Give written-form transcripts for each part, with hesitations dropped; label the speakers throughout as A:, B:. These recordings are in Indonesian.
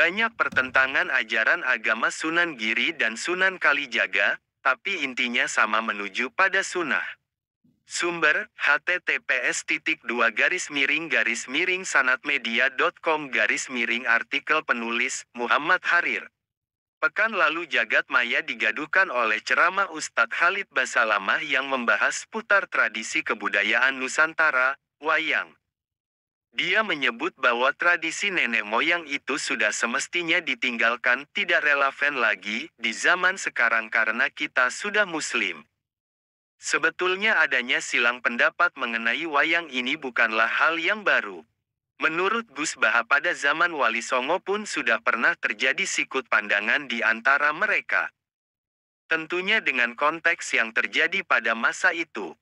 A: Banyak pertentangan ajaran agama Sunan Giri dan Sunan Kalijaga, tapi intinya sama menuju pada sunnah. Sumber, https://sanatmedia.com/ artikel penulis, Muhammad Harir. Pekan lalu jagat maya digaduhkan oleh ceramah Ustadz Khalid Basalamah yang membahas seputar tradisi kebudayaan Nusantara, wayang. Dia menyebut bahwa tradisi nenek moyang itu sudah semestinya ditinggalkan, tidak relevan lagi di zaman sekarang karena kita sudah muslim. Sebetulnya adanya silang pendapat mengenai wayang ini bukanlah hal yang baru. Menurut Gus Baha pada zaman Wali Songo pun sudah pernah terjadi sikut pandangan di antara mereka. Tentunya dengan konteks yang terjadi pada masa itu.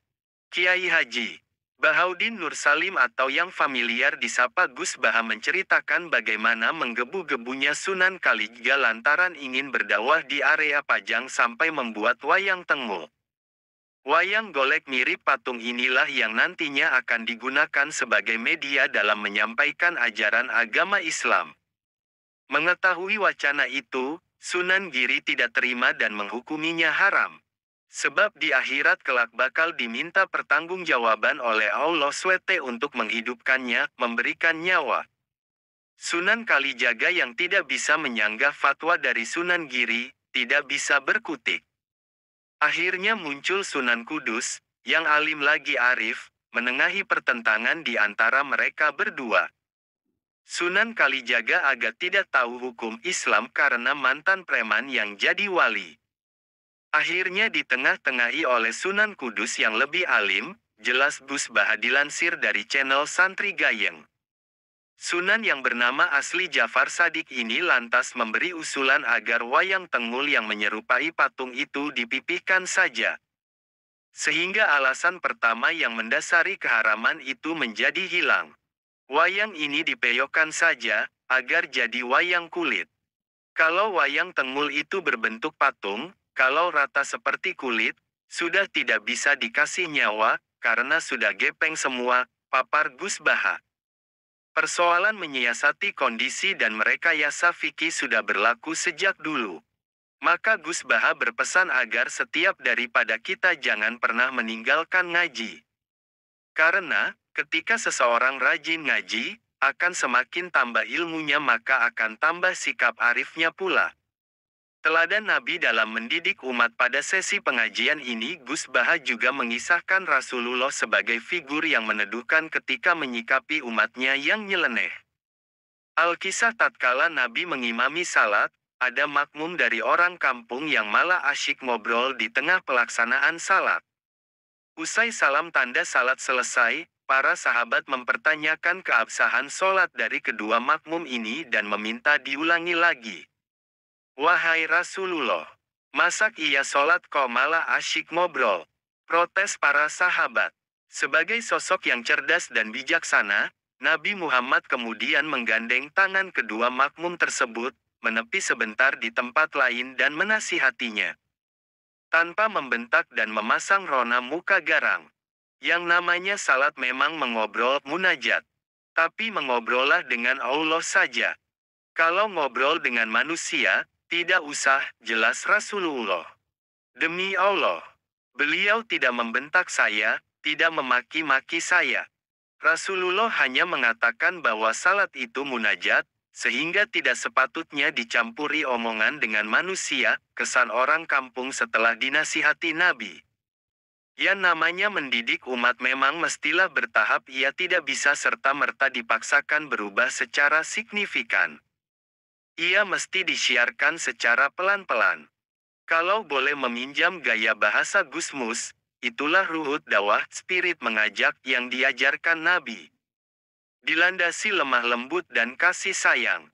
A: Kiai Haji Bahaudin Nur Salim atau yang familiar disapa Gus Baha menceritakan bagaimana menggebu-gebunya Sunan Kalijaga lantaran ingin berdakwah di area Pajang sampai membuat wayang tengu. Wayang golek mirip patung inilah yang nantinya akan digunakan sebagai media dalam menyampaikan ajaran agama Islam. Mengetahui wacana itu, Sunan Giri tidak terima dan menghukuminya haram. Sebab di akhirat kelak bakal diminta pertanggungjawaban oleh Allah SWT untuk menghidupkannya, memberikan nyawa. Sunan Kalijaga yang tidak bisa menyanggah fatwa dari Sunan Giri, tidak bisa berkutik. Akhirnya muncul Sunan Kudus, yang alim lagi arif, menengahi pertentangan di antara mereka berdua. Sunan Kalijaga agak tidak tahu hukum Islam karena mantan preman yang jadi wali. Akhirnya ditengah-tengahi oleh Sunan Kudus yang lebih alim, jelas Gus Baha dilansir dari channel Santri Gayeng. Sunan yang bernama asli Jafar Sadik ini lantas memberi usulan agar wayang tengul yang menyerupai patung itu dipipihkan saja. Sehingga alasan pertama yang mendasari keharaman itu menjadi hilang. Wayang ini dipeyokkan saja, agar jadi wayang kulit. Kalau wayang tengul itu berbentuk patung, kalau rata seperti kulit, sudah tidak bisa dikasih nyawa, karena sudah gepeng semua, papar Gus Baha. Persoalan menyiasati kondisi dan merekayasa fikih sudah berlaku sejak dulu. Maka Gus Baha berpesan agar setiap daripada kita jangan pernah meninggalkan ngaji. Karena, ketika seseorang rajin ngaji, akan semakin tambah ilmunya maka akan tambah sikap arifnya pula. Teladan Nabi dalam mendidik umat pada sesi pengajian ini Gus Baha juga mengisahkan Rasulullah sebagai figur yang meneduhkan ketika menyikapi umatnya yang nyeleneh. Al-Kisah tatkala Nabi mengimami salat, ada makmum dari orang kampung yang malah asyik ngobrol di tengah pelaksanaan salat. Usai salam tanda salat selesai, para sahabat mempertanyakan keabsahan sholat dari kedua makmum ini dan meminta diulangi lagi. Wahai Rasulullah, masak iya sholat kok malah asyik ngobrol? Protes para sahabat. Sebagai sosok yang cerdas dan bijaksana, Nabi Muhammad kemudian menggandeng tangan kedua makmum tersebut, menepi sebentar di tempat lain dan menasihatinya. Tanpa membentak dan memasang rona muka garang. Yang namanya salat memang mengobrol munajat. Tapi mengobrollah dengan Allah saja. Kalau ngobrol dengan manusia, tidak usah, jelas Rasulullah. Demi Allah, beliau tidak membentak saya, tidak memaki-maki saya. Rasulullah hanya mengatakan bahwa salat itu munajat, sehingga tidak sepatutnya dicampuri omongan dengan manusia, kesan orang kampung setelah dinasihati Nabi. Yang namanya mendidik umat memang mestilah bertahap, ia tidak bisa serta-merta dipaksakan berubah secara signifikan. Ia mesti disiarkan secara pelan-pelan. Kalau boleh meminjam gaya bahasa Gusmus, itulah ruhut dakwah, spirit mengajak yang diajarkan Nabi. Dilandasi lemah lembut dan kasih sayang.